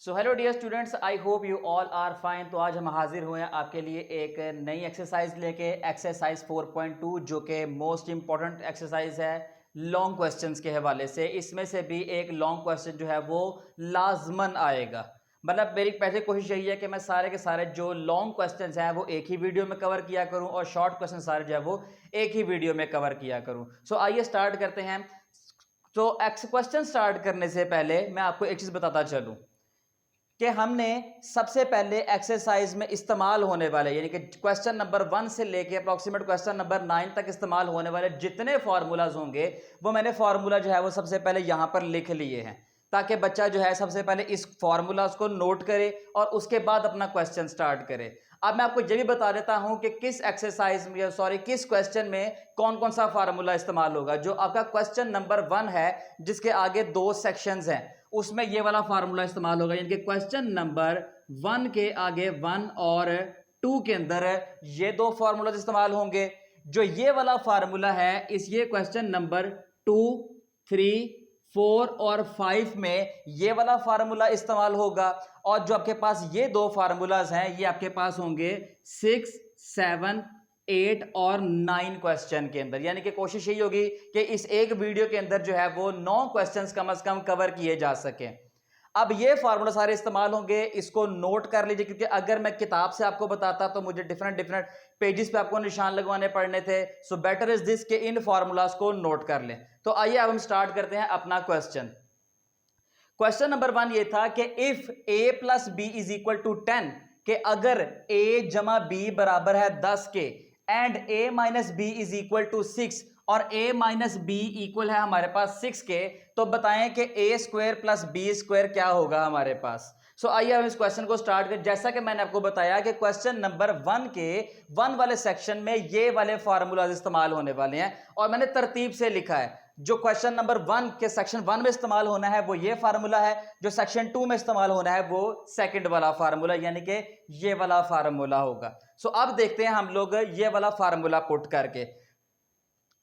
So hello dear students, I hope you all are fine. तो आज हम हाजिर हुए हैं आपके लिए एक नई एक्सरसाइज लेके, एक्सरसाइज 4.2, जो कि मोस्ट इंपॉर्टेंट एक्सरसाइज है लॉन्ग क्वेश्चंस के हवाले से। इसमें से भी एक लॉन्ग क्वेश्चन जो है वो लाजमन आएगा। मतलब मेरी पहले कोशिश यही है कि मैं सारे के सारे जो लॉन्ग क्वेश्चंस हैं वो एक ही वीडियो में कवर किया करूं और शॉर्ट क्वेश्चन सारे जो है वो एक ही वीडियो में कवर किया करूं। सो आइए स्टार्ट करते हैं। तो क्वेश्चन स्टार्ट करने से पहले मैं आपको एक चीज़ बताता चलूँ कि हमने सबसे पहले एक्सरसाइज में इस्तेमाल होने वाले, यानी कि क्वेश्चन नंबर 1 से लेके अप्रॉक्सीमेट क्वेश्चन नंबर 9 तक इस्तेमाल होने वाले जितने फार्मूलाज होंगे वो मैंने फार्मूला जो है वो सबसे पहले यहां पर लिख लिए हैं, ताकि बच्चा जो है सबसे पहले इस फार्मूलाज को नोट करे और उसके बाद अपना क्वेश्चन स्टार्ट करे। अब मैं आपको ये भी बता देता हूं कि किस एक्सरसाइज में, सॉरी, किस क्वेश्चन में कौन कौन सा फार्मूला इस्तेमाल होगा। जो आपका क्वेश्चन नंबर 1 है जिसके आगे 2 सेक्शंस हैं, उसमें ये वाला फार्मूला इस्तेमाल होगा, यानी कि क्वेश्चन नंबर 1 के आगे 1 और 2 के अंदर ये 2 फार्मूला इस्तेमाल होंगे। जो ये वाला फार्मूला है ये क्वेश्चन नंबर 2, 3, 4 और 5 में ये वाला फार्मूला इस्तेमाल होगा। और जो आपके पास ये 2 फार्मूलाज हैं ये आपके पास होंगे 6, 7, 8 और 9 क्वेश्चन के अंदर। यानी कि कोशिश यही होगी कि इस एक वीडियो के अंदर जो है वो 9 क्वेश्चंस कम से कम कवर किए जा सके। अब ये फार्मूला सारे इस्तेमाल होंगे, इसको नोट कर लीजिए, क्योंकि अगर मैं किताब से आपको बताता तो मुझे डिफरेंट डिफरेंट पेजेस पे आपको निशान लगवाने पड़ने थे। सो बेटर इज दिस के इन फार्मूलाज को नोट कर लें। तो आइए अब हम स्टार्ट करते हैं अपना क्वेश्चन। क्वेश्चन नंबर 1 ये था कि if a plus B is equal to 10, कि अगर a जमा बी बराबर है 10 के, and a minus B is equal to 6 और a माइनस बी इक्वल है हमारे पास 6 के, तो बताएं कि a square plus B square क्या होगा हमारे पास। सो आइए हम इस क्वेश्चन को स्टार्ट करें। जैसा कि मैंने आपको बताया कि क्वेश्चन नंबर 1 के 1 वाले सेक्शन में ये वाले फार्मूलाज इस्तेमाल होने वाले हैं और मैंने तरतीब से लिखा है। जो क्वेश्चन नंबर 1 के सेक्शन 1 में इस्तेमाल होना है वो ये फार्मूला है, जो सेक्शन 2 में इस्तेमाल होना है वो सेकंड वाला फार्मूला, यानी कि ये वाला फार्मूला होगा। सो अब देखते हैं हम लोग ये वाला फार्मूला पुट करके।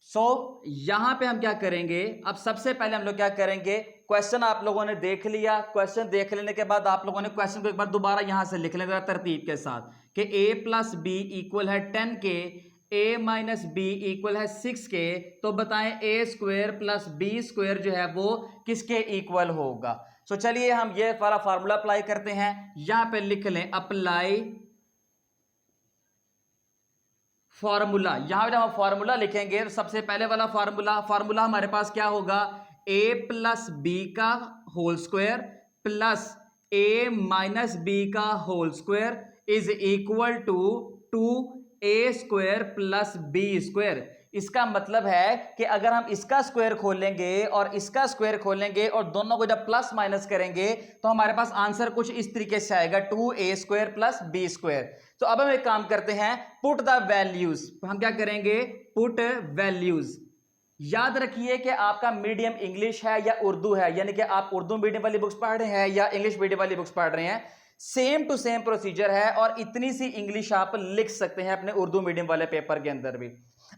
यहां पे हम क्या करेंगे, अब सबसे पहले हम लोग क्या करेंगे, क्वेश्चन आप लोगों ने देख लिया। क्वेश्चन देख लेने के बाद आप लोगों ने क्वेश्चन को एक बार दोबारा यहां से लिख लेना तरतीब के साथ कि a प्लस बी इक्वल है 10 के, a माइनस बी इक्वल है 6 के, तो बताएं a square plus B square जो है वो किसके इक्वल होगा। सो चलिए हम ये वाला फार्मूला अप्लाई करते हैं। यहां पे लिख लें अप्लाई फॉर्मूला। यहां जब हम फॉर्मूला लिखेंगे तो सबसे पहले वाला फार्मूला हमारे पास क्या होगा, a प्लस बी का whole square plus a minus B का whole square is equal to 2a square plus B square. इसका मतलब है कि अगर हम इसका स्क्वायर खोलेंगे और इसका स्क्वायर खोलेंगे और दोनों को जब प्लस माइनस करेंगे तो हमारे पास आंसर कुछ इस तरीके से आएगा, 2a square plus B square. तो अब हम एक काम करते हैं, पुट द वैल्यूज। हम क्या करेंगे, पुट वैल्यूज। याद रखिए कि आपका मीडियम इंग्लिश है या उर्दू है, यानी कि आप उर्दू मीडियम वाली बुक्स पढ़ रहे हैं या इंग्लिश मीडियम वाली बुक्स पढ़ रहे हैं, सेम टू सेम प्रोसीजर है और इतनी सी इंग्लिश आप लिख सकते हैं अपने उर्दू मीडियम वाले पेपर के अंदर भी।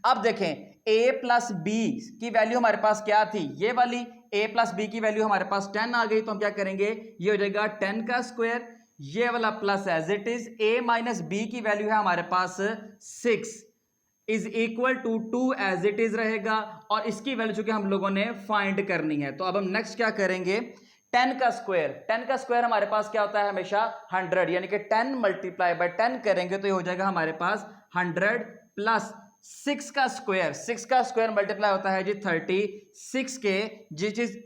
अब देखें, a प्लस बी की वैल्यू हमारे पास क्या थी, ये वाली a प्लस बी की वैल्यू हमारे पास 10 आ गई, तो हम क्या करेंगे, ये हो जाएगा 10 का स्क्वायर, ये वाला plus as it is, a minus B की वैल्यू है हमारे पास 6 is equal to 2 as it is रहेगा, और इसकी वैल्यू चूंकि हम लोगों ने फाइंड करनी है। तो अब हम नेक्स्ट क्या करेंगे, 10 का स्क्वायर हमारे पास क्या होता है हमेशा 100, यानी कि 10 मल्टीप्लाई बाय 10 करेंगे तो ये हो जाएगा हमारे पास 100 प्लस 6 का स्क्वायर मल्टीप्लाई होता है जी 36 के, जिस इज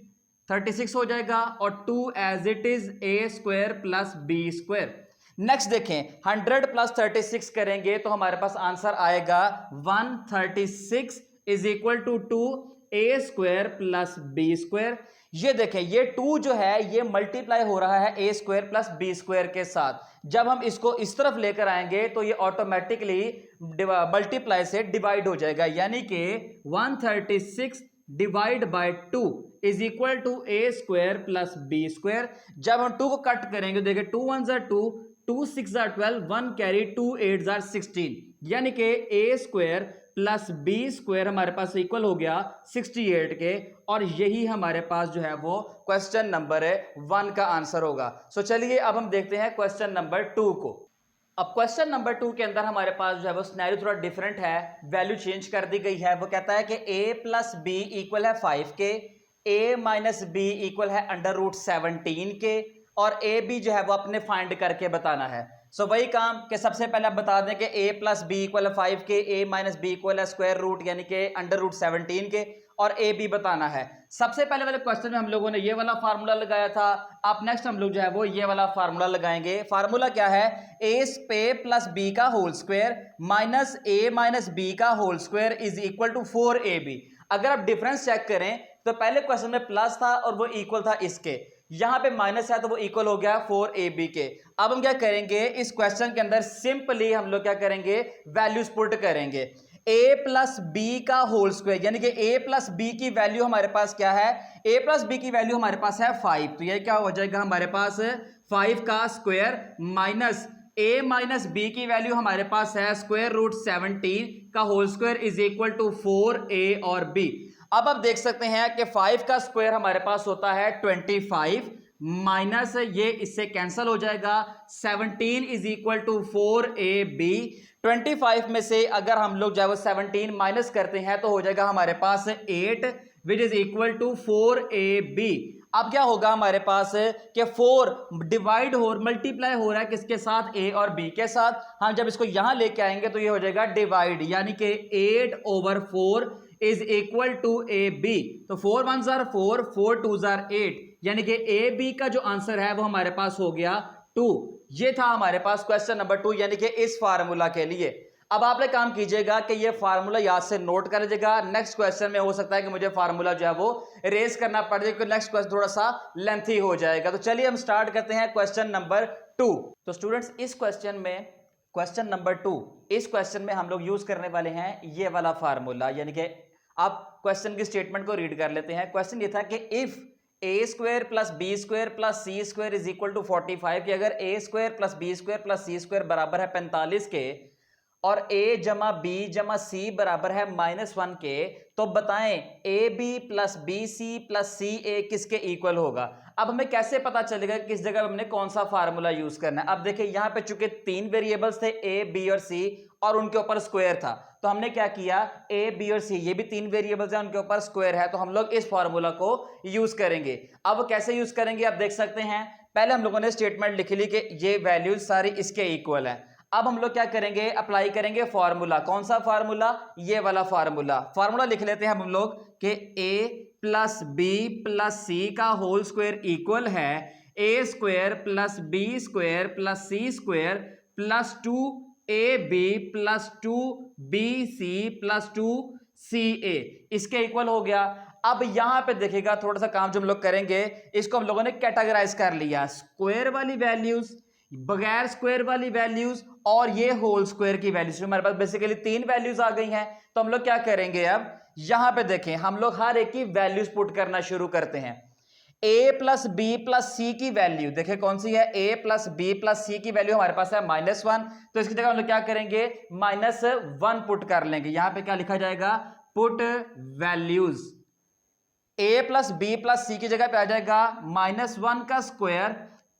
36 हो जाएगा, और 2 as it is a square plus B square. Next देखें, 100 प्लस 36 करेंगे तो हमारे पास आंसर आएगा 136 is equal to 2a square plus B square. ये देखें, ये 2 जो है ये मल्टीप्लाई हो रहा है a square plus B square के साथ। जब हम इसको इस तरफ लेकर आएंगे तो ये ऑटोमेटिकली मल्टीप्लाई से डिवाइड हो जाएगा, यानी कि 136 divide by 2 is equal to a square plus B square. जब हम 2 को कट करेंगे देखिए 2 1 जार 2 6 जार 12, 1 कैरी 2 8 जार 16, यानी कि a square plus B square हमारे पास इक्वल हो गया 68 के, और यही हमारे पास जो है वो क्वेश्चन नंबर 1 का आंसर होगा। सो चलिए अब हम देखते हैं क्वेश्चन नंबर 2 को। अब क्वेश्चन नंबर 2 के अंदर हमारे पास जो है वो सिनेरियो थोड़ा डिफरेंट है, वैल्यू चेंज कर दी गई है। वो कहता है कि a प्लस बी इक्वल है 5 के, a माइनस बी इक्वल है √17 के, और a b जो है वो अपने फाइंड करके बताना है। सो वही काम कि सबसे पहले आप बता दें कि a प्लस बी इक्वल है 5 के, a माइनस बी इक्वल है स्क्वायर रूट यानी कि √17 के, और a b बताना है। सबसे पहले वाले क्वेश्चन में हम लोगों ने ये वाला फार्मूला लगाया था। अब नेक्स्ट हम लोग जो है वो ये वाला फार्मूला लगाएंगे। फार्मूला क्या है? a प्लस बी का होल स्क्वायर माइनस a का whole square is equal to 4ab। अगर आप डिफरेंस चेक करें तो पहले क्वेश्चन में प्लस था और वो इक्वल था इसके, यहां पे माइनस है तो वो इक्वल हो गया 4ab के। अब हम क्या करेंगे, इस क्वेश्चन के अंदर सिंपली हम लोग क्या करेंगे, वैल्यूज पुट करेंगे। a प्लस बी का होल स्क्वायर यानी कि a प्लस बी की वैल्यू हमारे पास क्या है, a प्लस बी की वैल्यू हमारे पास है 5, तो ये क्या हो जाएगा हमारे पास 5 का square minus a minus B की वैल्यू हमारे पास है स्क्वायर रूट 17 का whole square is equal to 4a और b। अब आप देख सकते हैं कि 5 का स्क्वायर हमारे पास होता है 25 माइनस ये इससे कैंसिल हो जाएगा 17 इज इक्वल टू 4ab। 25 में से अगर हम लोग जो है वो 17 माइनस करते हैं तो हो जाएगा हमारे पास 8 which is equal to 4ab। अब क्या होगा हमारे पास कि 4 डिवाइड हो मल्टीप्लाई हो रहा है किसके साथ, a और b के साथ। हम जब इसको यहां लेके आएंगे तो ये हो जाएगा डिवाइड यानी कि 8/4 इज इक्वल टू ab। तो 4 1 जार 4, 4 2 जार 8 यानी कि ab का जो आंसर है वो हमारे पास हो गया 2। ये था हमारे पास क्वेश्चन नंबर 2 यानी कि इस फार्मूला के लिए। अब आप लोग काम कीजिएगा कि ये फार्मूला याद से नोट कर लीजिएगा। नेक्स्ट क्वेश्चन में हो सकता है कि मुझे फार्मूला जो है वो रेज करना पड़ जाए क्योंकि नेक्स्ट क्वेश्चन थोड़ा सा लेंथी हो जाएगा। तो चलिए हम स्टार्ट करते हैं क्वेश्चन नंबर 2। तो स्टूडेंट्स इस क्वेश्चन में क्वेश्चन नंबर 2, इस क्वेश्चन में हम लोग यूज करने वाले हैं ये वाला फार्मूला, यानी कि आप क्वेश्चन की स्टेटमेंट को रीड कर लेते हैं। क्वेश्चन ये था कि if a square plus B square plus C square is equal to 45, कि अगर a square plus B square plus C square बराबर है 45 के और a जमा b जमा c बराबर है -1 के, तो बताएं ab plus B C plus C A किसके इक्वल होगा। अब हमें कैसे पता चलेगा किस जगह हमने कौन सा फार्मूला यूज करना है। अब देखिए यहां पे चूंकि 3 वेरिएबल्स थे a b और c और उनके ऊपर स्क्वायर था, तो हमने क्या किया, a b और c ये भी 3 वेरिएबल्स हैं, उनके ऊपर स्क्वायर है, तो हम लोग इस फार्मूला को यूज करेंगे। अब कैसे यूज करेंगे आप देख सकते हैं। पहले हम लोगों ने स्टेटमेंट लिख ली कि ये वैल्यूज सारी इसके इक्वल है। अब हम लोग क्या करेंगे, अप्लाई करेंगे फार्मूला। कौन सा फार्मूला, ये वाला फार्मूला। फार्मूला लिख लेते हैं हम लोग कि a plus B plus C का होल स्क्वायर इक्वल है a square plus B square plus C square plus 2ab plus 2bc plus 2ca, इसके इक्वल हो गया। अब यहां पे देखिएगा थोड़ा सा काम जो हम लोग करेंगे, इसको हम लोगों ने कैटेगराइज कर लिया, स्क्वायर वाली वैल्यूज, बगैर स्क्वायर वाली वैल्यूज और ये होल स्क्वायर की वैल्यूज। हमारे पास बेसिकली 3 वैल्यूज आ गई हैं। तो हम लोग क्या करेंगे, अब यहां पे देखें हम लोग हर एक की वैल्यूज पुट करना शुरू करते हैं। a plus B plus C की वैल्यू देखें कौन सी है, a plus B plus C की वैल्यू हमारे पास है -1, तो इसकी जगह हम लोग क्या करेंगे -1 पुट कर लेंगे। यहां पे क्या लिखा जाएगा, put values. a plus B plus C की जगह पे आ जाएगा -1 का स्क्वायर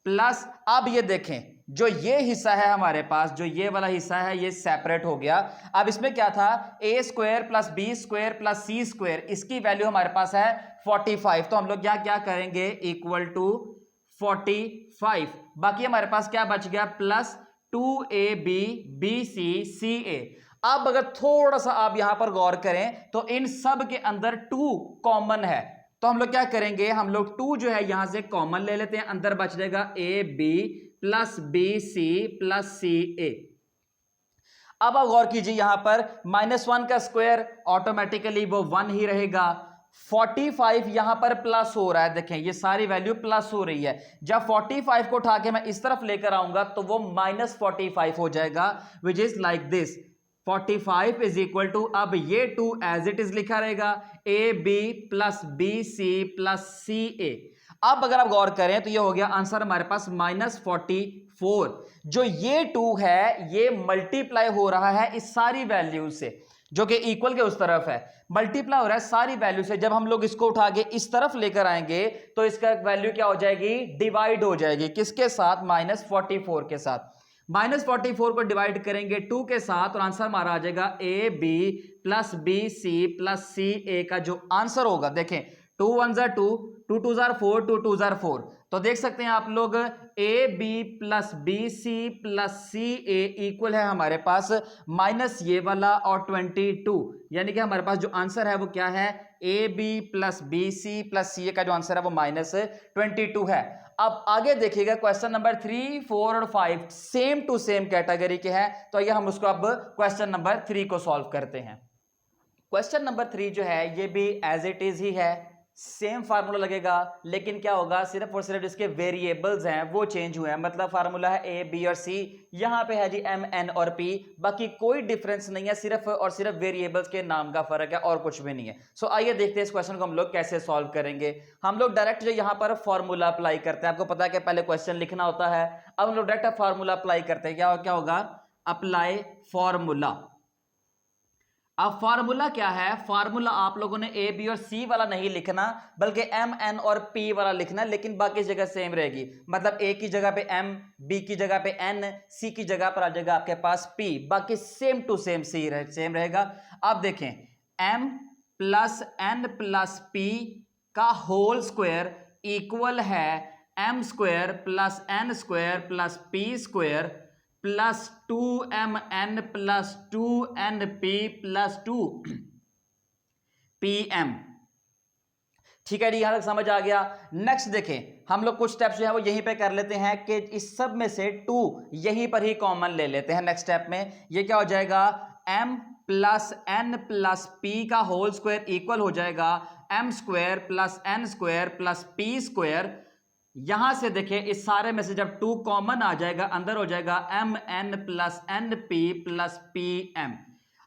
प्लस, अब ये देखें जो ये हिस्सा है हमारे पास, जो ये वाला हिस्सा है ये सेपरेट हो गया। अब इसमें क्या था, a square plus B square plus C square, इसकी वैल्यू हमारे पास है 45, तो हम लोग क्या करेंगे, इक्वल टू 45। बाकी हमारे पास क्या बच गया, प्लस 2ab bc ca। अब अगर थोड़ा सा आप यहां पर गौर करें तो इन सब के अंदर 2 कॉमन है, तो हम लोग क्या करेंगे, हम लोग 2 जो है यहां से कॉमन ले लेते हैं, अंदर बच जाएगा ab plus bc plus ca। अब आप गौर कीजिए यहां पर -1 का स्क्वायर ऑटोमेटिकली वो 1 ही रहेगा। 45 यहां पर प्लस हो रहा है, देखें ये सारी वैल्यू प्लस हो रही है। जब 45 को उठा के मैं इस तरफ लेकर आऊंगा तो वो -45 हो जाएगा, which is like this. 45 is equal to, अब ये 2 एज इट इज लिखा रहेगा, A B plus B C plus C A. अब अगर आप गौर करें तो ये हो गया आंसर हमारे पास -44। जो ये 2 है ये मल्टीप्लाई हो रहा है इस सारी वैल्यू से, जो कि इक्वल के उस तरफ है, मल्टीप्लाई हो रहा है सारी वैल्यू से। जब हम लोग इसको उठा के इस तरफ लेकर आएंगे तो इसका वैल्यू क्या हो जाएगी, डिवाइड हो जाएगी, किसके साथ, -44 के साथ। -44 को डिवाइड करेंगे 2 के साथ और आंसर हमारा आ जाएगा A B plus B C plus C A का जो आंसर होगा, देखें 2 1 जार 2, 2 2 जार 4, 2 2 जार 4, तो देख सकते हैं आप लोग A B plus B C plus C A equal है हमारे पास माइनस ये वाला और 22, यानी कि हमारे पास जो आंसर है वो क्या है, A B plus B C plus C A का जो आंसर है वो -22 है। अब आगे देखिएगा क्वेश्चन नंबर 3, 4 और 5 सेम टू सेम कैटेगरी के हैं, तो आइए हम उसको अब क्वेश्चन नंबर 3 को सॉल्व करते हैं। क्वेश्चन नंबर 3 जो है ये भी एज इट इज ही है, सेम फार्मूला लगेगा, लेकिन क्या होगा, सिर्फ और सिर्फ इसके वेरिएबल्स हैं वो चेंज हुए हैं। मतलब फार्मूला है ए बी और सी, यहां पे है जी एम एन और पी, बाकी कोई डिफरेंस नहीं है, सिर्फ और सिर्फ वेरिएबल्स के नाम का फर्क है और कुछ भी नहीं है। सो आइए देखते हैं इस क्वेश्चन को हम लोग कैसे सॉल्व करेंगे। हम लोग डायरेक्ट जो यहां पर फॉर्मूला अप्लाई करते हैं, आपको पता है कि पहले क्वेश्चन लिखना होता है, अब हम लोग डायरेक्ट फार्मूला अप्लाई करते हैं। क्या होगा, अप्लाई फॉर्मूला। अब फार्मूला क्या है, फार्मूला आप लोगों ने ए बी और सी वाला नहीं लिखना बल्कि एम एन और पी वाला लिखना, लेकिन बाकी जगह सेम रहेगी। मतलब ए की जगह पे एम, बी की जगह पे एन, सी की जगह पर आ जाएगा आपके पास पी, बाकी सेम टू सेम सेम रहेगा। अब देखें M plus N plus P का होल स्क्वायर इक्वल है M square plus N square plus P square plus 2mn plus 2np plus 2pm। ठीक है जी, यहां तक समझ आ गया। नेक्स्ट देखें, हम लोग कुछ स्टेप्स जो है वो यहीं पे कर लेते हैं कि इस सब में से 2 यहीं पर ही कॉमन ले लेते हैं। नेक्स्ट स्टेप में ये क्या हो जाएगा, m plus n plus p का होल स्क्वायर इक्वल हो जाएगा m square plus n square plus p square. यहां से देखिए इस सारे में से जब 2 कॉमन आ जाएगा, अंदर हो जाएगा M N plus N P plus P M.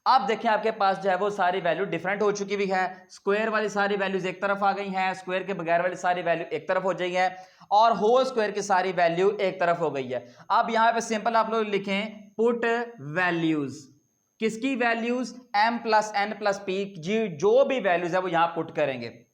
अब देखिए आपके पास जो है वो सारी वैल्यू डिफरेंट हो चुकी भी है, स्क्वायर वाली सारी वैल्यूज एक तरफ आ गई हैं, स्क्वायर के बगैर वाली सारी वैल्यू एक तरफ हो गई है और होल स्क्वायर की सारी वैल्यू एक तरफ हो गई है। अब यहां पे सिंपल आप लोग लिखें पुट वैल्यूज, किसकी values, M plus N plus P, जो भी वैल्यूज है वो यहां पुट करेंगे।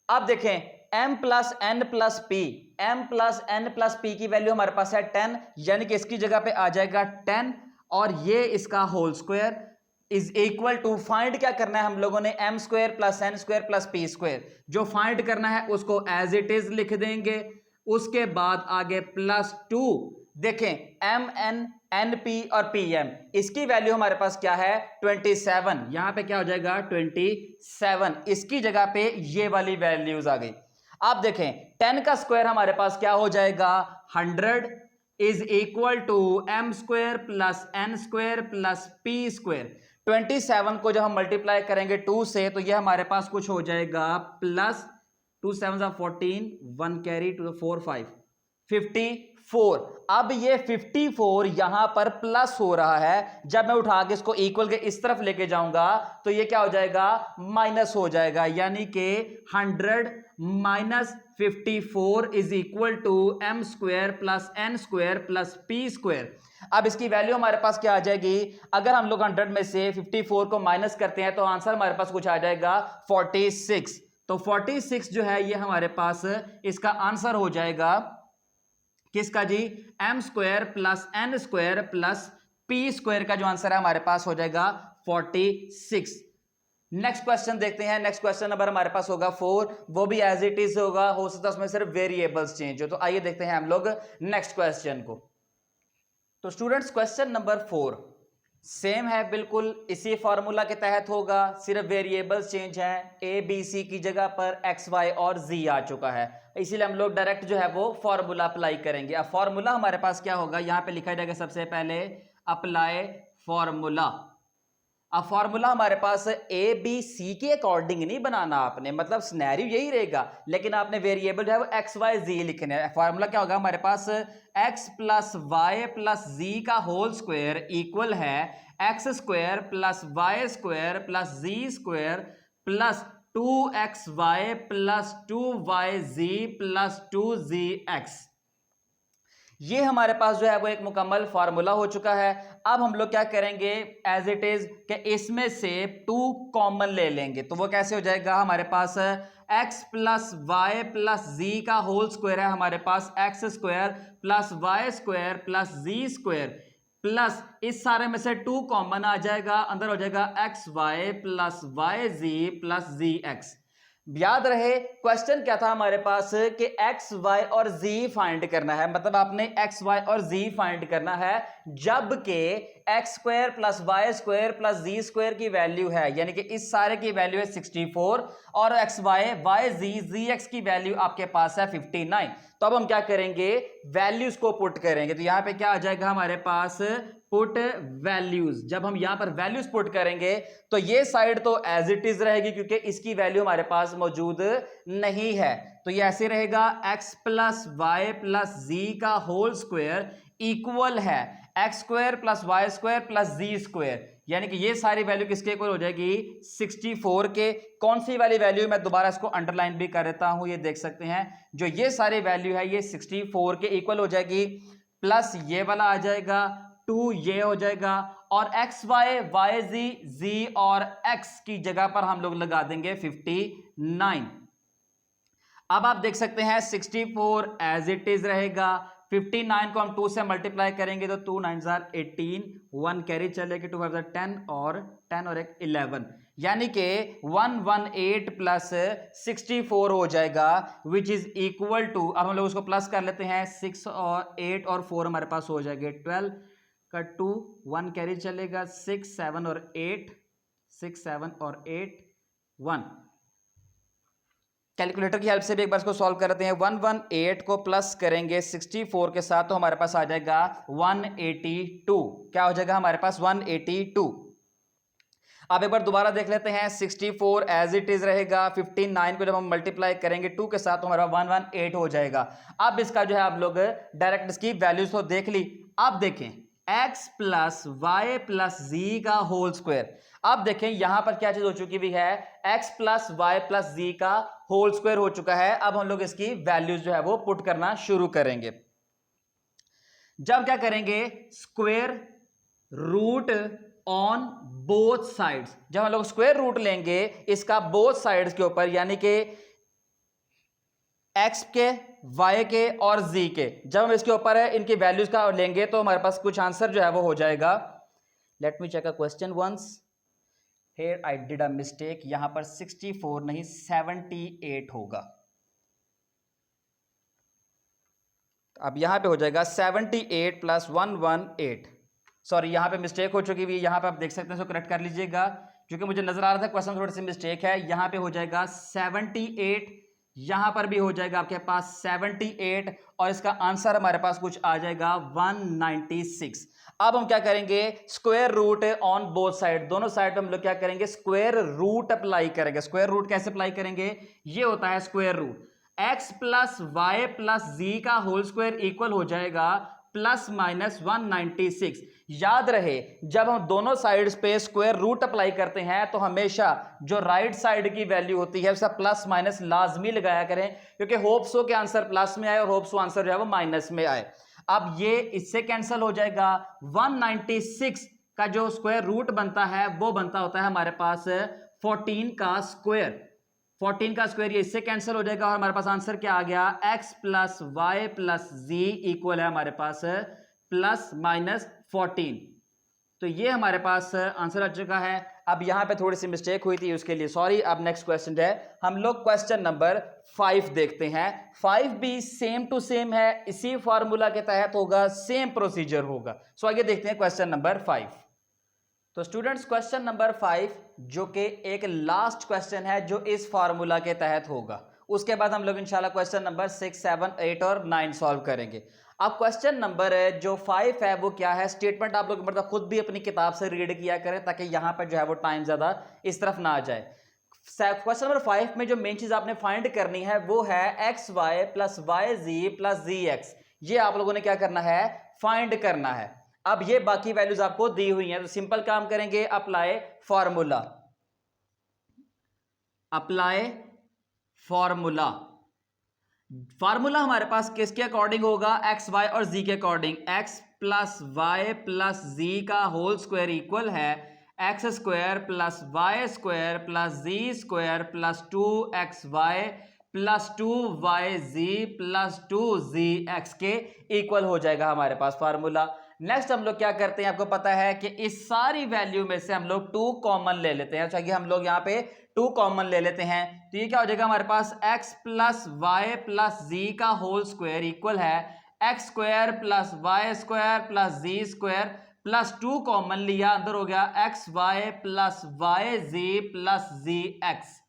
अब देखें m plus N plus P, M plus N plus P की वैल्यू हमारे पास है 10, यानी कि इसकी जगह पे आ जाएगा 10 और ये इसका whole square is equal to, find क्या करना है हम लोगों ने, M square plus N square plus P square. जो फाइंड करना है उसको एज इट इज लिख देंगे, उसके बाद आगे प्लस 2, देखें एम एन एन पी और पी एम, इसकी वैल्यू हमारे पास क्या है 27, यहां पे क्या हो जाएगा 27, इसकी जगह पे ये वाली वैल्यूज आ गई। आप देखें 10 का स्क्वायर हमारे पास क्या हो जाएगा 100 is equal to M square plus N square plus P square. 27 को जब हम मल्टीप्लाई करेंगे 2 से तो ये हमारे पास कुछ हो जाएगा प्लस 2 7 14, 1 कैरी 2 4 5 54। अब ये 54 यहां पर प्लस हो रहा है, जब मैं उठा के इसको इक्वल के इस तरफ लेके जाऊंगा तो ये क्या हो जाएगा माइनस हो जाएगा, यानी कि 100 minus 54 is equal to M square plus N square plus P square. अब इसकी वैल्यू हमारे पास क्या आ जाएगी, अगर हम लोग 100 में से 54 को माइनस करते हैं तो आंसर हमारे पास कुछ आ जाएगा 46। तो 46 जो है ये हमारे पास इसका आंसर हो जाएगा किसका जी, M square plus N square plus P square का जो आंसर है हमारे पास हो जाएगा 46। नेक्स्ट क्वेश्चन देखते हैं। नेक्स्ट क्वेश्चन नंबर हमारे पास होगा 4, वो भी एज इट इज होगा, हो सकता है उसमें सिर्फ वेरिएबल्स चेंज हो। तो आइए देखते हैं हम लोग नेक्स्ट क्वेश्चन को। तो स्टूडेंट्स क्वेश्चन नंबर 4 सेम है, बिल्कुल इसी फॉर्मूला के तहत होगा, सिर्फ वेरिएबल्स चेंज हैं, ए बी सी की जगह पर एक्स वाई और जी आ चुका है, इसीलिए हम लोग डायरेक्ट जो है वो फॉर्मूला अप्लाई करेंगे। अब फॉर्मूला हमारे पास क्या होगा, यहां पे लिखा जाएगा सबसे पहले अप्लाई फॉर्मूला। अब फॉर्मूला हमारे पास ए बी सी के अकॉर्डिंग नहीं बनाना आपने, मतलब सिनेरियो यही रहेगा, लेकिन आपने वेरिएबल जो है वो एक्स वाई जी लिखने है। फॉर्मूला क्या होगा हमारे पास, X plus Y plus Z का होल स्क्वायर इक्वल है X square plus Y square plus Z square plus 2xy plus 2yz plus 2zx। ये हमारे पास जो है वो एक मुकम्मल फार्मूला हो चुका है। अब हम लोग क्या करेंगे, एज इट इज कि इसमें से 2 कॉमन ले लेंगे। तो वो कैसे हो जाएगा, हमारे पास x plus Y plus Z का होल स्क्वायर है, हमारे पास X square plus Y square plus Z square plus इस सारे में से 2 कॉमन आ जाएगा, अंदर हो जाएगा x Y plus Y Z plus Z x. याद रहे क्वेश्चन क्या था हमारे पास कि एक्स वाई और जी फाइंड करना है, मतलब आपने एक्स वाई और जी फाइंड करना है जबकि X square plus Y square plus Z square की वैल्यू है, यानी कि इस सारे की वैल्यू है 64 और एक्स वाई वाई जी एक्स की वैल्यू आपके पास है 59। तो अब हम क्या करेंगे, वैल्यूज को पुट करेंगे। तो यहां पे क्या आ जाएगा हमारे पास, पुट वैल्यूज। जब हम यहां पर वैल्यूज पुट करेंगे तो ये साइड तो एज इट इज रहेगी क्योंकि इसकी वैल्यू हमारे पास मौजूद नहीं है। तो ये ऐसे रहेगा, X plus Y plus Z का होल स्क्वायर इक्वल है X square plus Y square plus Z square, यानी कि ये सारी वैल्यू किसके इक्वल हो जाएगी, 64 के। कौन सी वाली वैल्यू, मैं दोबारा इसको अंडरलाइन भी कर देता हूं, ये देख सकते हैं जो ये सारी वैल्यू है ये 64 के इक्वल हो जाएगी, प्लस ये वाला आ जाएगा 2, ये हो जाएगा और एक्स वाई वाई जी और एक्स की जगह पर हम लोग लगा देंगे 59। अब आप देख सकते हैं 64 एज इट इज रहेगा, 59 को हम 2 से मल्टीप्लाई करेंगे तो 2 9 18, 1 कैरी चलेगी, 2 5 10 और 10 और 1 11, यानी कि 118 प्लस 64 हो जाएगा विच इज इक्वल टू, अब हम लोग उसको प्लस कर लेते हैं, 6 और 8 और 4 हमारे पास हो जाएंगे 12 का 2, 1 कैरी चलेगा, 6 7 और 8, 6 7 और 8 1। कैलकुलेटर की हेल्प से भी एक बार इसको सॉल्व करते हैं, 118 को प्लस करेंगे 64 के साथ तो हमारे पास आ जाएगा 182। क्या हो जाएगा हमारे पास, 182। अब एक बार दोबारा देख लेते हैं, 64 एज इट इज रहेगा, 59 को जब हम मल्टीप्लाई करेंगे 2 के साथ तो हमारा 118 हो जाएगा। अब इसका जो है आप लोग डायरेक्ट इसकी वैल्यूज तो देख ली। अब देखें x plus Y plus Z का होल स्क्वायर, अब देखें यहां पर क्या चीज हो चुकी भी है, x plus Y plus Z का होल स्क्वायर हो चुका है। अब हम लोग इसकी वैल्यूज जो है वो पुट करना शुरू करेंगे। जब क्या करेंगे, square root on both sides, जब हम लोग स्क्वायर रूट लेंगे इसका बोथ साइड्स के ऊपर, यानी कि x के, y के और z के, जब हम इसके ऊपर है इनकी वैल्यूज का लेंगे तो हमारे पास कुछ आंसर जो है वो हो जाएगा। Let me check a question once, here I did a mistake, यहां पर 64 नहीं 78 होगा। अब यहां पे हो जाएगा 78 प्लस 118, सॉरी यहां पे मिस्टेक हो चुकी है, यहां पे आप देख सकते हैं, इसको करेक्ट कर लीजिएगा क्योंकि मुझे नजर आ रहा था क्वेश्चन थोड़ी सी मिस्टेक है। यहां पे हो जाएगा 78, यहां पर भी हो जाएगा आपके पास 78 और इसका आंसर हमारे पास कुछ आ जाएगा 196। अब हम क्या करेंगे, square root on both side, दोनों साइड हम लोग क्या करेंगे, स्क्वायर रूट अप्लाई करेंगे। स्क्वायर रूट कैसे अप्लाई करेंगे, ये होता है square root, x plus Y plus Z का होल स्क्वायर इक्वल हो जाएगा प्लस माइनस 196। याद रहे जब हम दोनों साइड्स पे स्क्वायर रूट अप्लाई करते हैं तो हमेशा जो राइट साइड की वैल्यू होती है उसका प्लस माइनस लाजमी लगाया करें, क्योंकि होप्स हो के आंसर प्लस में आए और होप्स हो आंसर जो है वो माइनस में आए। अब ये इससे कैंसिल हो जाएगा, 196 का जो स्क्वायर रूट बनता है वो बनता होता है हमारे पास 14 का स्क्वायर, 14 का स्क्वायर, ये इससे कैंसिल हो जाएगा और हमारे पास आंसर क्या आ गया, x प्लस वाई प्लस जी इक्वल है हमारे पास प्लस माइनस 14। तो ये हमारे पास आंसर आ चुका है। अब यहां पे थोड़ी सी मिस्टेक हुई थी उसके लिए सॉरी। अब नेक्स्ट क्वेश्चन है, हम लोग क्वेश्चन नंबर 5 देखते हैं। 5 भी सेम टू सेम है, इसी फॉर्मूला के तहत होगा, सेम प्रोसीजर होगा। सो आगे देखते हैं क्वेश्चन नंबर 5। तो स्टूडेंट्स क्वेश्चन नंबर 5 जो कि एक लास्ट क्वेश्चन है जो इस फॉर्मूला के तहत होगा, उसके बाद हम लोग इंशाल्लाह क्वेश्चन नंबर 6, 7, 8 और 9 सॉल्व करेंगे। अब क्वेश्चन नंबर जो 5 है वो क्या है, स्टेटमेंट आप लोग मतलब खुद भी अपनी किताब से रीड किया करें ताकि यहां पर जो है वो टाइम ज्यादा इस तरफ ना आ जाए। क्वेश्चन नंबर 5 में जो मेन चीज आपने फाइंड करनी है वो है x Y plus Y Z plus Z X, ये आप लोगों ने क्या करना है, फाइंड करना है। अब ये बाकी वैल्यूज आपको दी हुई हैं तो सिंपल काम करेंगे, apply formula, apply formula. Formula हमारे पास किसके अकॉर्डिंग होगा, एक्स वाई और जी के according. X plus Y plus Z का होल स्क्वायर इक्वल है X square plus Y square plus Z square plus 2xy plus 2yz plus 2zx के equal हो जाएगा हमारे पास फार्मूला। नेक्स्ट हम लोग क्या करते हैं, आपको पता है कि इस सारी वैल्यू में से हम लोग 2 कॉमन ले लेते हैं। अच्छा कि हम लोग यहाँ पे 2 कॉमन ले लेते हैं, तो ये क्या हो जाएगा हमारे पास, x plus Y plus Z का होल स्क्वायर इक्वल है X square plus Y square plus Z square plus 2 common लिया, अंदर हो गया X Y plus Y Z plus Z X.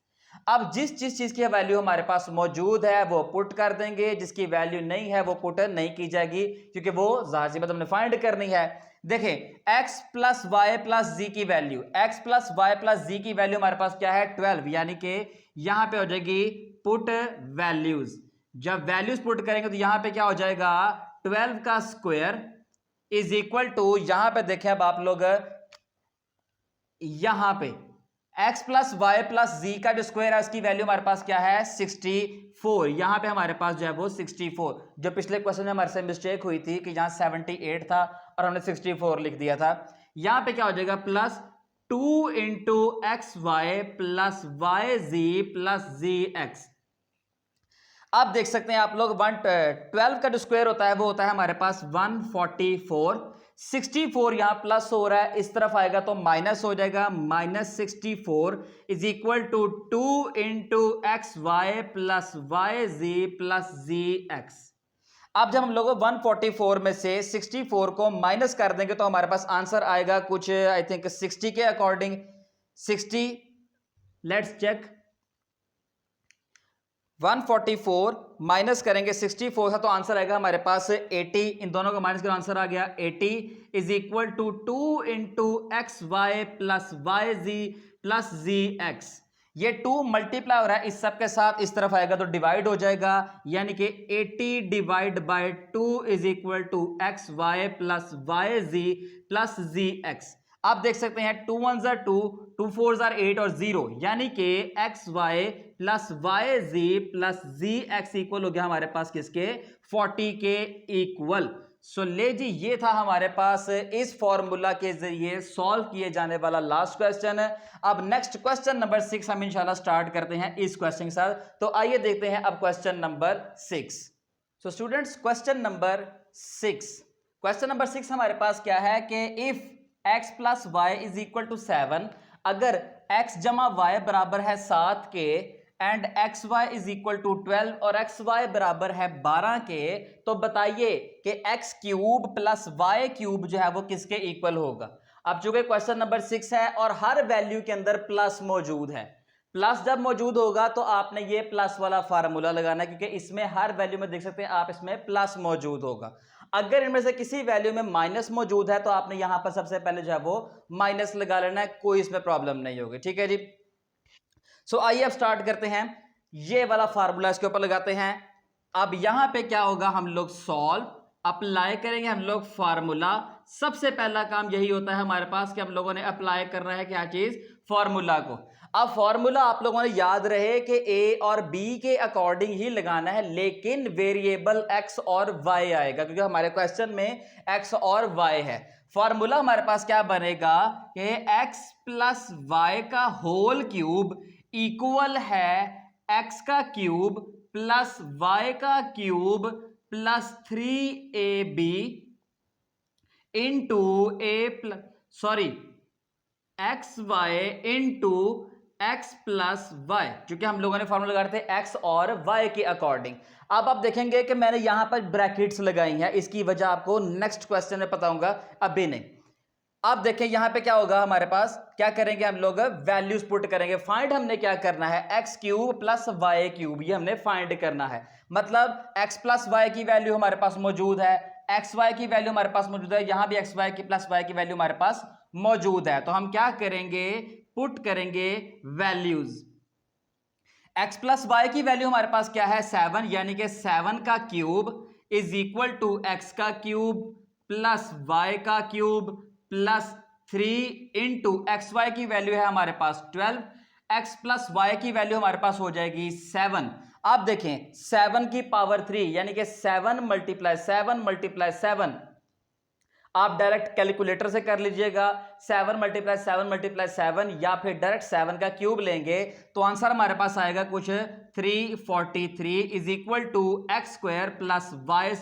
अब जिस चीज की वैल्यू हमारे पास मौजूद है वो पुट कर देंगे, जिसकी वैल्यू नहीं है वो पुट नहीं की जाएगी, क्योंकि वो जाहिर सी बात हमने फाइंड करनी है। देखें x plus Y plus Z की value, x plus Y plus Z की वैल्यू हमारे पास क्या है 12, यानी कि यहां पे हो जाएगी पुट वैल्यूज। जब वैल्यूज पुट करेंगे तो यहां पे क्या हो जाएगा 12 का स्क्वायर इज इक्वल टू, यहां पे देखें अब आप लोग, यहां पे x plus Y plus Z का जो स्क्वायर है उसकी वैल्यू हमारे पास क्या है 64, यहां पे हमारे पास जो है वो 64, जो पिछले क्वेश्चन में हमारे से मिस्टेक हुई थी कि यहां 78 था और हमने 64 लिख दिया था। यहां पे क्या हो जाएगा plus 2 into X Y plus Y Z plus Z X. अब देख सकते हैं आप लोग 12 का जो स्क्वायर होता है वो होता है हमारे पास 144, 64 यहां प्लस हो रहा है, इस तरफ आएगा तो माइनस हो जाएगा, minus 64 is equal to 2 into X Y plus Y Z plus Z X. अब जब हम लोग 144 में से 64 को माइनस कर देंगे तो हमारे पास आंसर आएगा कुछ आई थिंक 60 के अकॉर्डिंग। 60, लेट्स चेक, 144 माइनस करेंगे 64 था तो आंसर आएगा हमारे पास 80, इन दोनों का माइनस का आंसर आ गया 80 is equal to 2 into X Y plus Y Z plus Z X. ये 2 मल्टीप्लाई हो रहा है इस सब के साथ, इस तरफ आएगा तो डिवाइड हो जाएगा, यानी कि 80 divide by 2 is equal to X Y plus Y Z plus Z X. आप देख सकते हैं 2 1 जार 2, 2 4 जार 8 और 0, यानी कि x Y plus Y Z plus Z x equal हो गया हमारे पास किसके 40 के इक्वल। सो ले जी, ये था हमारे पास इस फॉर्मूला के जरिए सॉल्व किए जाने वाला लास्ट क्वेश्चन। अब नेक्स्ट क्वेश्चन नंबर 6 हम इंशाल्लाह स्टार्ट करते हैं इस क्वेश्चन के साथ। तो आइए देखते हैं अब question number 6। So students, question number 6 हमारे पास क्या है कि if x plus Y is equal to 7, अगर x जमा वाई बराबर है 7 के and X Y is equal to 12 और एक्स वाई बराबर है 12 के, तो बताइए कि X cube plus Y cube जो है वो किसके इक्वल होगा। अब चूंकि क्वेश्चन नंबर 6 है और हर वैल्यू के अंदर प्लस मौजूद है, प्लस जब मौजूद होगा तो आपने ये प्लस वाला फार्मूला लगाना है, क्योंकि इसमें हर वैल्यू में देख सकते हैं आप इसमें प्लस मौजूद होगा। अगर इनमें से किसी वैल्यू में माइनस मौजूद है तो आपने यहां पर सबसे पहले जो है वो माइनस लगा लेना है, कोई इसमें प्रॉब्लम नहीं होगी। ठीक है जी। सो आइए अब स्टार्ट करते हैं, ये वाला फार्मूला इसके ऊपर लगाते हैं। अब यहां पे क्या होगा, हम लोग सॉल्व अप्लाई करेंगे हम लोग फार्मूला। सबसे पहला काम यही होता है हमारे पास कि हम लोगों ने अप्लाई करना है क्या चीज, फार्मूला को। अब फार्मूला आप लोगों ने याद रहे कि ए और बी के अकॉर्डिंग ही लगाना है, लेकिन वेरिएबल एक्स और वाई आएगा, क्योंकि हमारे क्वेश्चन में एक्स और वाई है। फार्मूला हमारे पास क्या बनेगा कि एक्स प्लस वाई का होल क्यूब इक्वल है एक्स का क्यूब प्लस वाई का cube plus 3ab into X Y into X plus Y, क्योंकि हम लोगों ने फॉर्मूला लगाए थे एक्स और वाई के अकॉर्डिंग। अब आप देखेंगे कि मैंने यहां पर ब्रैकेट्स लगाई हैं, इसकी वजह आपको नेक्स्ट क्वेश्चन में बताऊंगा, अभी नहीं। अब देखें यहां पे क्या होगा हमारे पास, क्या करेंगे हम लोग वैल्यूज पुट करेंगे। फाइंड हमने क्या करना है, X cube plus Y cube, ये हमने फाइंड करना है। मतलब एक्स प्लस वाई की वैल्यू हमारे पास मौजूद है, एक्स वाई की वैल्यू हमारे पास मौजूद है, यहां भी एक्स वाई की प्लस वाई की वैल्यू हमारे पास मौजूद है। तो हम क्या करेंगे, पुट करेंगे वैल्यूज। एक्स प्लस वाई की वैल्यू हमारे पास क्या है 7, यानी कि 7 का cube is equal to X का क्यूब प्लस वाई का cube plus 3 into X Y की वैल्यू है हमारे पास 12, एक्स प्लस वाई की वैल्यू हमारे पास हो जाएगी 7। आप देखें 7 की पावर 3 यानी कि 7 मल्टीप्लाई 7 आप डायरेक्ट कैलकुलेटर से कर लीजिएगा। 7 मल्टीप्लाई 7 या फिर डायरेक्ट 7 का क्यूब लेंगे तो आंसर हमारे पास आएगा कुछ 343 is equal to X square plus Y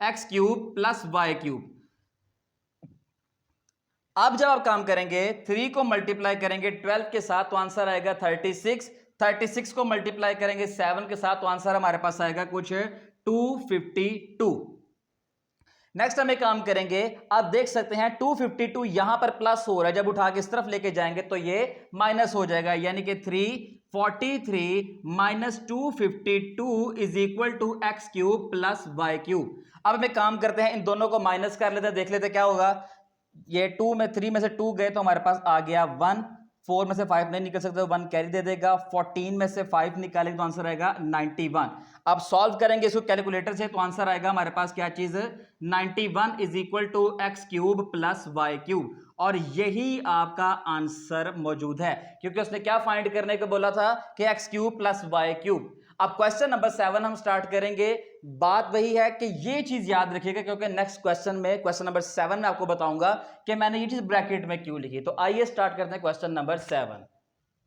X cube plus Y cube. अब जब आप काम करेंगे 3 को मल्टीप्लाई करेंगे 12 के साथ तो आंसर आएगा 36 को मल्टीप्लाई करेंगे 7 के साथ तो आंसर हमारे पास आएगा कुछ 252। नेक्स्ट हम एक काम करेंगे, आप देख सकते हैं 252 यहां पर प्लस हो रहा है, जब उठा के इस तरफ लेके जाएंगे तो ये माइनस हो जाएगा, यानी कि 343 minus 252 is equal to X cube plus Y cube. अब हम एक काम करते हैं, इन दोनों को माइनस कर लेते हैं, देख लेते क्या होगा। ये 3 में से 2 गए तो हमारे पास आ गया 1, 4 में से 5 नहीं निकल सकते, 1 कैरी दे देगा, 14 में से 5 निकालेंगे तो आंसर आएगा 91। अब सॉल्व करेंगे इसको कैलकुलेटर से तो आंसर आएगा हमारे पास क्या चीज, 91 is equal to X cube plus Y cube. और यही आपका आंसर मौजूद है, क्योंकि उसने क्या फाइंड करने को बोला था कि X cube plus Y cube. अब क्वेश्चन नंबर 7 हम स्टार्ट करेंगे। बात वही है कि ये चीज याद रखिएगा, क्योंकि नेक्स्ट क्वेश्चन में क्वेश्चन नंबर 7 में आपको बताऊंगा कि मैंने ये चीज ब्रैकेट में क्यों लिखी। तो आइए स्टार्ट करते हैं क्वेश्चन नंबर 7।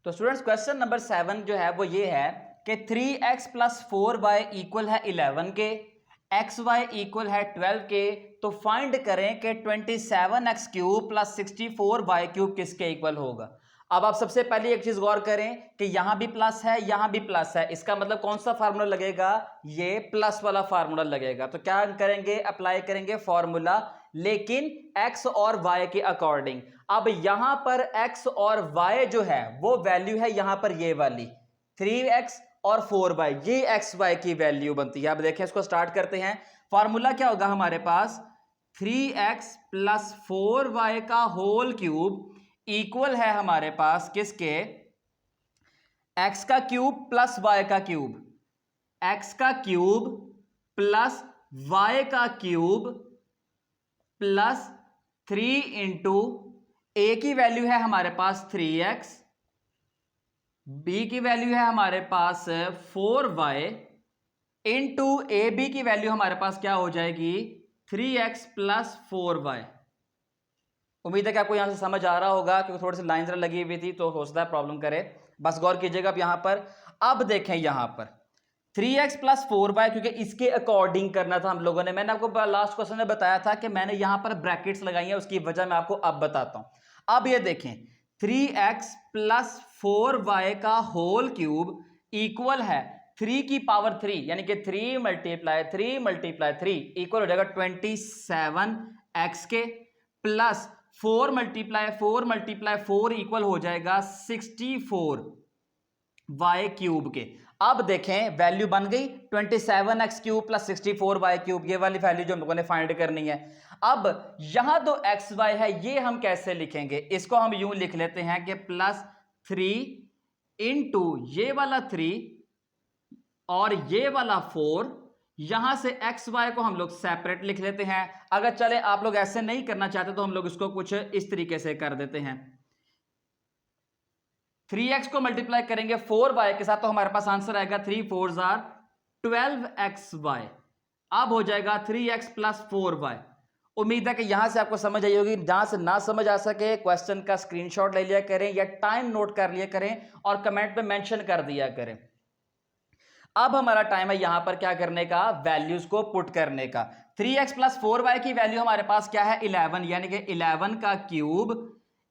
तो स्टूडेंट्स क्वेश्चन नंबर 7 जो है वो ये है कि 3x प्लस 4y इक्वल है 11 के, xy इक्वल है 12 के, तो फाइंड करें कि 27x cube plus 64y cube किसके इक्वल होगा। अब आप सबसे पहले एक चीज गौर करें कि यहां भी प्लस है, यहां भी प्लस है, इसका मतलब कौन सा फार्मूला लगेगा, ये प्लस वाला फार्मूला लगेगा। तो क्या करेंगे, अप्लाई करेंगे फार्मूला, लेकिन x और y के अकॉर्डिंग। अब यहां पर x और y जो है वो वैल्यू है यहां पर ये वाली 3x और 4y, ये xy की वैल्यू बनती है। अब देखिए इसको स्टार्ट करते हैं। फार्मूला क्या होगा हमारे पास, 3x प्लस 4y का होल क्यूब इक्वल है हमारे पास किसके, x का क्यूब प्लस y का क्यूब, x का क्यूब प्लस y का क्यूब प्लस 3 इंटू a की वैल्यू है हमारे पास 3x, b की वैल्यू है हमारे पास 4y इंटू ए बी की वैल्यू हमारे पास क्या हो जाएगी 3x प्लस 4y। उम्मीद है कि आपको यहां से समझ आ रहा होगा, क्योंकि थोड़ी सी लाइन लगी हुई थी तो हो सकता है प्रॉब्लम करे, बस गौर कीजिएगा। अब यहां पर अब देखें, यहां पर 3x प्लस 4y क्योंकि इसके अकॉर्डिंग करना था हम लोगों ने। मैंने आपको लास्ट क्वेश्चन में बताया था कि मैंने यहां पर ब्रैकेट्स लगाई हैं, उसकी वजह मैं आपको अब बताता हूं। अब ये देखें 3x प्लस 4y का होल क्यूब इक्वल है 3 की पावर 3, यानी कि 3 मल्टीप्लाई 3 इक्वल हो जाएगा 27x के, प्लस 4 मल्टीप्लाई 4 इक्वल हो जाएगा 64 y क्यूब के। अब देखें वैल्यू बन गई 27x cube plus 64 y cube, ये वाली वैल्यू जो हम लोगों ने फाइंड करनी है। अब यहां तो xy है, ये हम कैसे लिखेंगे, इसको हम यूं लिख लेते हैं कि प्लस 3 इंटू ये वाला 3 और ये वाला 4, यहां से एक्स वाई को हम लोग सेपरेट लिख लेते हैं। अगर चले आप लोग ऐसे नहीं करना चाहते तो हम लोग इसको कुछ इस तरीके से कर देते हैं, 3x को मल्टीप्लाई करेंगे 4y के साथ तो हमारे पास आंसर आएगा 3 4 12xy। अब हो जाएगा 3x प्लस 4y। उम्मीद है कि यहां से आपको समझ आई होगी। जहां से ना समझ आ सके क्वेश्चन का स्क्रीनशॉट ले लिया करें या टाइम नोट कर लिया करें और कमेंट में मेंशन कर दिया करें। अब हमारा टाइम है यहां पर क्या करने का, वैल्यूज को पुट करने का। 3x प्लस 4y की वैल्यू हमारे पास क्या है 11, यानी कि 11 का cube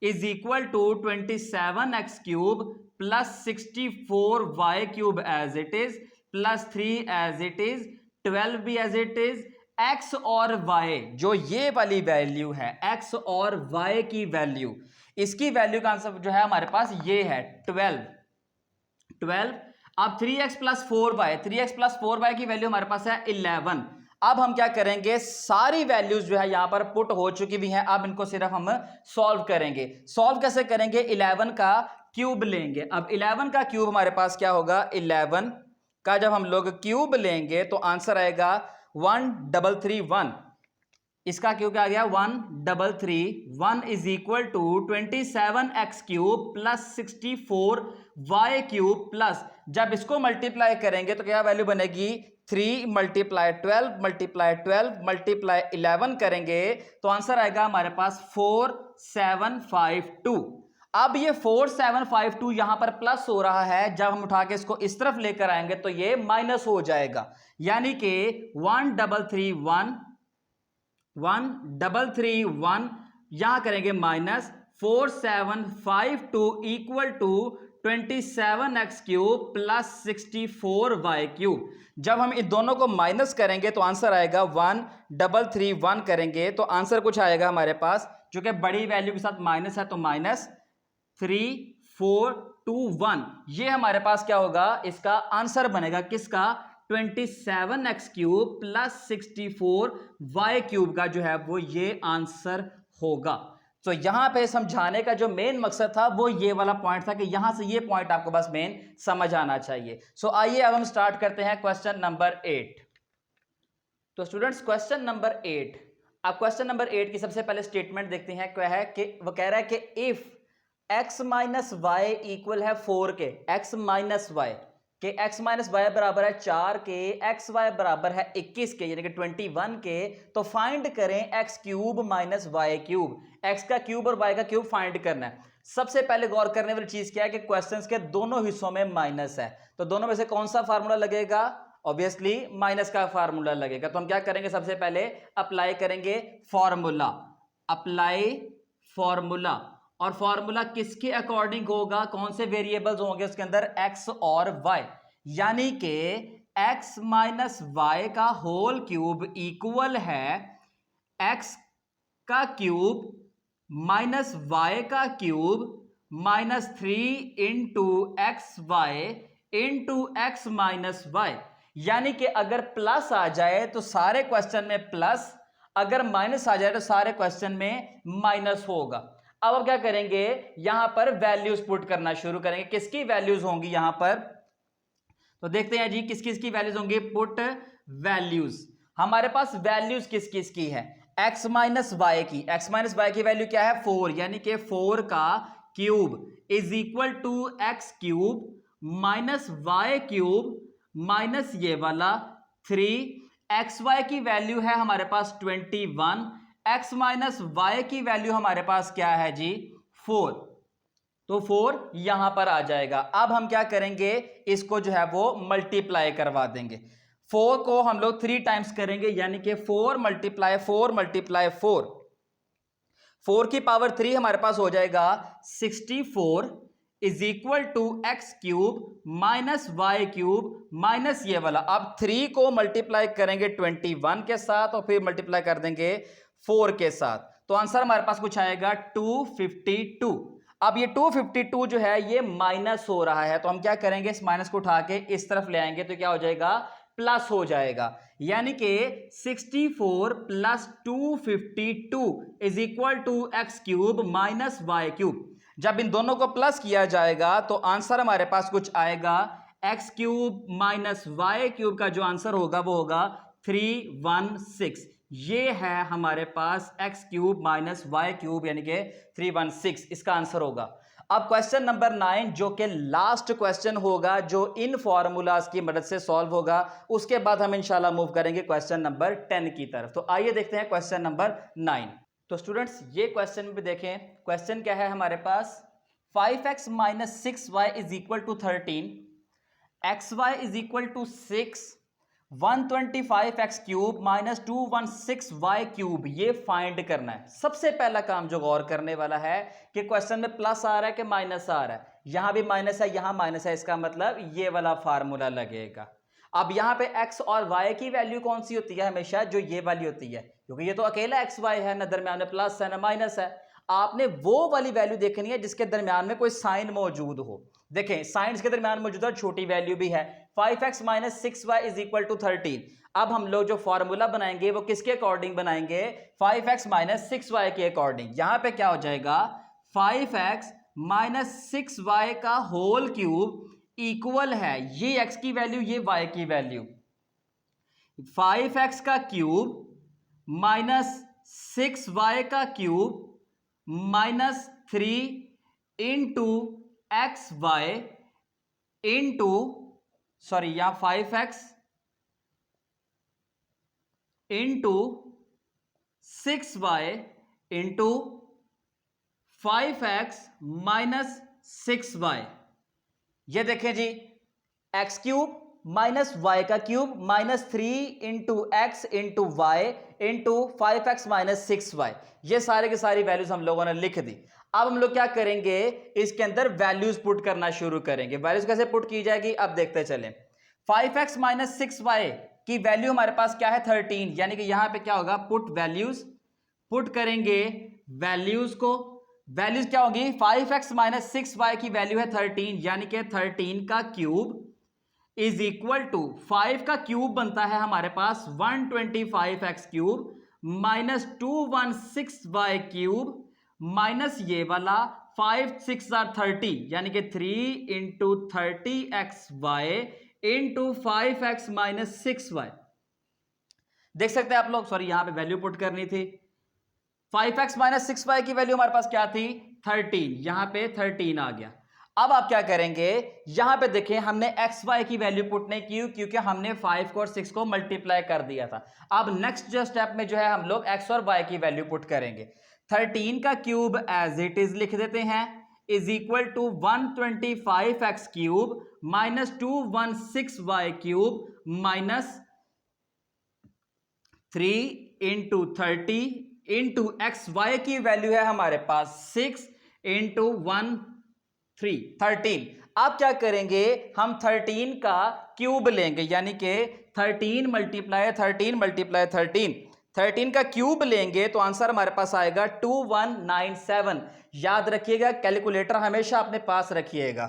is equal to 27x cube plus 64y cube as it is plus 3 as it is 12 भी एज इट इज। x और y जो ये वाली वैल्यू है, x और y की वैल्यू, इसकी वैल्यू का आंसर जो है हमारे पास ये है 12। अब 3x प्लस 4y की वैल्यू हमारे पास है 11। अब हम क्या करेंगे, सारी वैल्यूज जो है यहां पर पुट हो चुकी भी हैं, अब इनको सिर्फ हम सॉल्व करेंगे। सॉल्व कैसे करेंगे, 11 का क्यूब लेंगे। अब 11 का क्यूब हमारे पास क्या होगा, 11 का जब हम लोग क्यूब लेंगे तो आंसर आएगा 1331। इसका क्यूब आ गया 1331 is equal to 27x cube plus 64y cube plus जब इसको मल्टीप्लाई करेंगे तो क्या वैल्यू बनेगी 3 मल्टीप्लाई 12 मल्टीप्लाई 12 मल्टीप्लाई 11 करेंगे तो आंसर आएगा हमारे पास 4752। अब ये 4752 यहां पर प्लस हो रहा है, जब हम उठा के इसको इस तरफ लेकर आएंगे तो ये माइनस हो जाएगा, यानी कि 1331 यहां करेंगे minus 4752 equal to 27x cube plus 64y cube. जब हम इन दोनों को माइनस करेंगे तो आंसर आएगा 1331 करेंगे तो आंसर कुछ आएगा हमारे पास, जो कि बड़ी वैल्यू के साथ माइनस है तो माइनस 3421। ये हमारे पास क्या होगा, इसका आंसर बनेगा किसका, 27x cube plus 64y cube का जो है वो ये आंसर होगा। तो यहां पे समझाने का जो मेन मकसद था वो ये वाला पॉइंट था कि यहां से ये पॉइंट आपको बस मेन समझ आना चाहिए। सो आइए अब हम स्टार्ट करते हैं क्वेश्चन नंबर 8। तो स्टूडेंट्स क्वेश्चन नंबर 8, अब क्वेश्चन नंबर 8 की सबसे पहले स्टेटमेंट देखते हैं। क्या है कि वो कह रहा है कि if x minus Y equal है 4 के, x माइनस वाई के x माइनस वाई बराबर है 4 के, एक्स वाई बराबर है 21 के यानी कि 21 के, तो फाइंड करें x cube minus Y cube. x का क्यूब और y का क्यूब फाइंड करना है। सबसे पहले गौर करने वाली चीज क्या है कि क्वेश्चंस के दोनों हिस्सों में माइनस है, तो दोनों में से कौन सा फार्मूला लगेगा, ऑब्वियसली माइनस का फार्मूला लगेगा। तो हम क्या करेंगे, सबसे पहले अप्लाई करेंगे फॉर्मूला, अप्लाई फॉर्मूला। और फॉर्मूला किसके अकॉर्डिंग होगा, कौन से वेरिएबल्स होंगे उसके अंदर, x और y, यानी कि x माइनस वाई का होल क्यूब इक्वल है x का क्यूब माइनस वाई का cube minus 3 into X Y into X minus Y. यानी कि अगर प्लस आ जाए तो सारे क्वेश्चन में प्लस, अगर माइनस आ जाए तो सारे क्वेश्चन में माइनस होगा। अब क्या करेंगे, यहां पर वैल्यूज पुट करना शुरू करेंगे। किसकी वैल्यूज होंगी यहां पर, तो देखते हैं जी किस किस की वैल्यूज होंगी। पुट वैल्यूज, हमारे पास वैल्यूज किस किस की है, x माइनस वाई की। x माइनस वाई की वैल्यू क्या है 4, यानी कि 4 का cube is equal to X cube minus Y cube minus ये वाला 3। एक्स वाई की वैल्यू है हमारे पास 21, x माइनस वाई की वैल्यू हमारे पास क्या है जी 4, तो 4 यहां पर आ जाएगा। अब हम क्या करेंगे, इसको जो है वो मल्टीप्लाई करवा देंगे। 4 को हम लोग 3 टाइम्स करेंगे, यानी कि 4 मल्टीप्लाई 4 मल्टीप्लाई 4, 4 की पावर 3 हमारे पास हो जाएगा 64 is equal to X cube minus Y cube minus ये वाला। अब 3 को मल्टीप्लाई करेंगे 21 के साथ और फिर मल्टीप्लाई कर देंगे 4 के साथ, तो आंसर हमारे पास कुछ आएगा 252। अब ये 252 जो है ये माइनस हो रहा है, तो हम क्या करेंगे, इस माइनस को उठा के इस तरफ ले आएंगे तो क्या हो जाएगा, प्लस हो जाएगा। यानी कि 64 plus 252 is equal to X cube minus Y cube. जब इन दोनों को प्लस किया जाएगा तो आंसर हमारे पास कुछ आएगा, X cube minus Y cube का जो आंसर होगा वो होगा 316। ये है हमारे पास X cube minus Y cube यानी कि 316, इसका आंसर होगा। अब क्वेश्चन नंबर 9 जो कि लास्ट क्वेश्चन होगा, जो इन फॉर्मूलाज की मदद से सॉल्व होगा, उसके बाद हम इंशाल्लाह मूव करेंगे क्वेश्चन नंबर 10 की तरफ। तो आइए देखते हैं क्वेश्चन नंबर 9। तो स्टूडेंट्स ये क्वेश्चन भी देखें, क्वेश्चन क्या है हमारे पास, 5x minus 6y is equal to 13, xy is equal to 6, 125x cube minus 216y cube, ये फाइंड करना है। सबसे पहला काम जो गौर करने वाला है कि क्वेश्चन में प्लस आ रहा है कि माइनस आ रहा है, यहां भी माइनस है यहां माइनस है, इसका मतलब ये वाला फार्मूला लगेगा। अब यहां पे x और y की वैल्यू कौन सी होती है, हमेशा जो ये वाली होती है, क्योंकि ये तो अकेला x y है, ना दरम्यान में प्लस है ना माइनस है। आपने वो वाली वैल्यू देखनी है जिसके दरम्यान में कोई साइन मौजूद हो। देखें साइन के दरम्यान मौजूद है, छोटी वैल्यू भी है, 5x minus 6y is equal to 13। अब हम लोग जो फॉर्मूला बनाएंगे वो किसके अकॉर्डिंग बनाएंगे, 5x माइनस 6y के अकॉर्डिंग। यहां पे क्या हो जाएगा, 5x माइनस 6y का होल क्यूब इक्वल है, ये x की वैल्यू ये y की वैल्यू, 5x का क्यूब माइनस 6y का cube minus 3 into X Y into sorry यहां 5x into 6y into 5x minus 6y। ये देखें जी, एक्स क्यूब माइनस वाई का cube minus 3 into X into Y into 5x minus 6y। ये सारे की सारी वैल्यूज हम लोगों ने लिख दी। अब हम लोग क्या करेंगे, इसके अंदर वैल्यूज पुट करना शुरू करेंगे। वैल्यूज कैसे पुट की जाएगी अब देखते चलें। 5x माइनस 6y की वैल्यू हमारे पास क्या है 13, यानी कि यहां पे क्या होगा, पुट वैल्यूज, पुट करेंगे वैल्यूज को। वैल्यूज क्या होगी, 5x माइनस 6y की वैल्यू है 13, यानी कि 13 का क्यूब इज इक्वल टू 5 का क्यूब बनता है हमारे पास 125x cube minus 216y cube minus ये वाला 5 6 आर 30, यानी कि 3 into 30xy into 5x minus 6y। देख सकते हैं आप लोग, सॉरी यहां पे वैल्यू पुट करनी थी। 5x माइनस 6y की वैल्यू हमारे पास क्या थी 13, यहां पे 13 आ गया। अब आप क्या करेंगे, यहां पे देखें हमने एक्स वाई की वैल्यू पुट नहीं की क्योंकि हमने 5 को और 6 को मल्टीप्लाई कर दिया था। अब नेक्स्ट जो स्टेप में जो है हम लोग एक्स और वाई की वैल्यू पुट करेंगे। 13 का क्यूब एज इट इज लिख देते हैं is equal to 125x cube minus 216y cube minus 3 into 30 into X Y की वैल्यू है हमारे पास 6 इंटू 13। अब क्या करेंगे, हम 13 का क्यूब लेंगे, यानी कि 13 मल्टीप्लाई 13 का क्यूब लेंगे तो आंसर हमारे पास आएगा 2197। याद रखिएगा, कैलकुलेटर हमेशा अपने पास रखिएगा।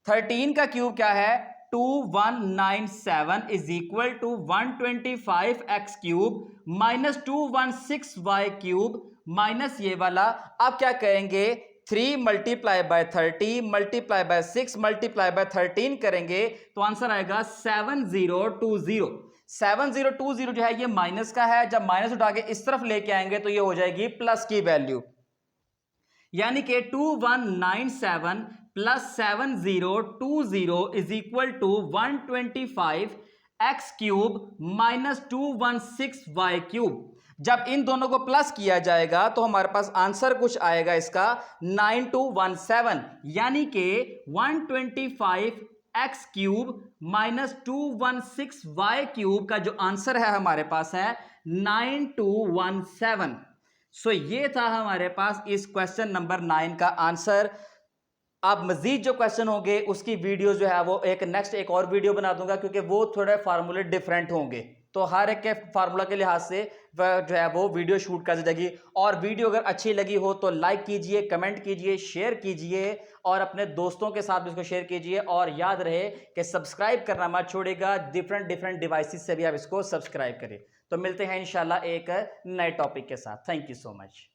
13 का क्यूब क्या है 2197 is equal to 125x cube minus 216y cube minus ये वाला। अब क्या करेंगे, 3 multiply by 30 multiply by 6 multiply by 13 करेंगे तो आंसर आएगा 7020। 7020 जो है ये माइनस का है, जब माइनस उठा के इस तरफ लेके आएंगे तो ये हो जाएगी प्लस की वैल्यू, यानी कि 2197 plus 7020 is equal to 125x cube minus 216y cube. जब इन दोनों को प्लस किया जाएगा तो हमारे पास आंसर कुछ आएगा इसका 9217, यानी कि 125x cube minus 216y cube का जो आंसर है हमारे पास है 9217। सो ये था हमारे पास इस क्वेश्चन नंबर 9 का आंसर। अब मजीद जो क्वेश्चन होंगे उसकी वीडियो जो है वो एक और वीडियो बना दूंगा, क्योंकि वो थोड़े फार्मूले डिफरेंट होंगे, तो हर एक के फार्मूला के लिहाज से जो है वो वीडियो शूट कर जाएगी। और वीडियो अगर अच्छी लगी हो तो लाइक कीजिए, कमेंट कीजिए, शेयर कीजिए और अपने दोस्तों के साथ भी इसको शेयर कीजिए। और याद रहे कि सब्सक्राइब करना मत छोड़ेगा, डिफरेंट डिवाइसेस से भी आप इसको सब्सक्राइब करें। तो मिलते हैं इंशाल्लाह एक नए टॉपिक के साथ। Thank you so much.